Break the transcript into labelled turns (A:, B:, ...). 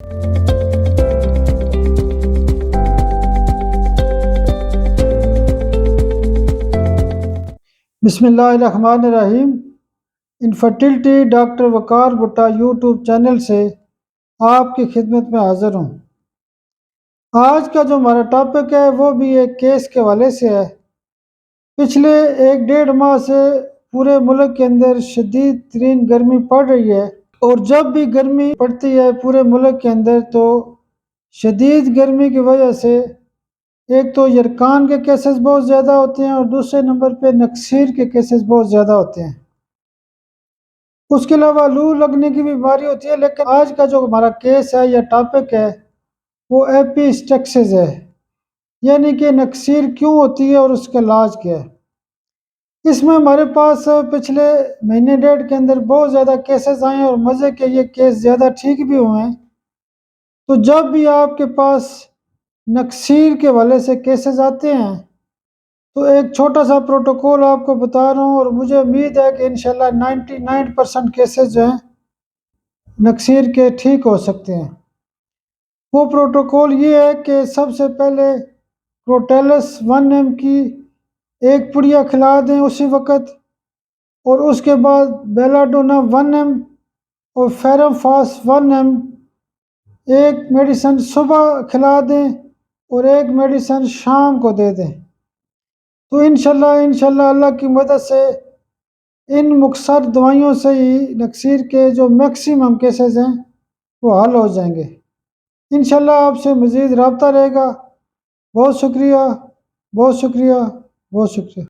A: بسم اللہ الرحمن الرحیم۔ انفرٹیلٹی ڈاکٹر وقار بھٹا یوٹیوب چینل سے آپ کی خدمت میں حاضر ہوں۔ آج کا جو ہمارا ٹاپک ہے وہ بھی ایک کیس کے حوالے سے ہے۔ پچھلے 1-1.5 ماہ سے پورے ملک کے اندر شدید ترین گرمی پڑ رہی ہے، اور جب بھی گرمی پڑتی ہے پورے ملک کے اندر تو شدید گرمی کی وجہ سے ایک تو یرکان کے کیسز بہت زیادہ ہوتے ہیں، اور دوسرے نمبر پہ نکسیر کے کیسز بہت زیادہ ہوتے ہیں۔ اس کے علاوہ لو لگنے کی بھی بیماری ہوتی ہے، لیکن آج کا جو ہمارا کیس ہے یا ٹاپک ہے وہ ایپیسٹیکسس ہے، یعنی کہ نکسیر کیوں ہوتی ہے اور اس کا علاج کیا ہے۔ اس میں ہمارے پاس پچھلے مہینے ڈیڑھ کے اندر بہت زیادہ کیسز آئے ہیں، اور مزے کے یہ کیس زیادہ ٹھیک بھی ہوئے ہیں۔ تو جب بھی آپ کے پاس نکسیر کے حوالے سے کیسز آتے ہیں تو ایک چھوٹا سا پروٹوکول آپ کو بتا رہا ہوں، اور مجھے امید ہے کہ انشاءاللہ 99% کیسز جو ہیں نکسیر کے ٹھیک ہو سکتے ہیں۔ وہ پروٹوکول یہ ہے کہ سب سے پہلے کروٹیلس 1 ایم کی ایک پڑیا کھلا دیں اسی وقت، اور اس کے بعد بیلاڈونا 1 ایم اور فیرم فاس 1 ایم ایک میڈیسن صبح کھلا دیں اور ایک میڈیسن شام کو دے دیں۔ تو انشاءاللہ اللہ کی مدد سے ان مختصر دوائیوں سے ہی نکسیر کے جو میکسیمم کیسز ہیں وہ حل ہو جائیں گے۔ انشاءاللہ آپ سے مزید رابطہ رہے گا۔ بہت شکریہ، بہت شکریہ، بہت شکریہ۔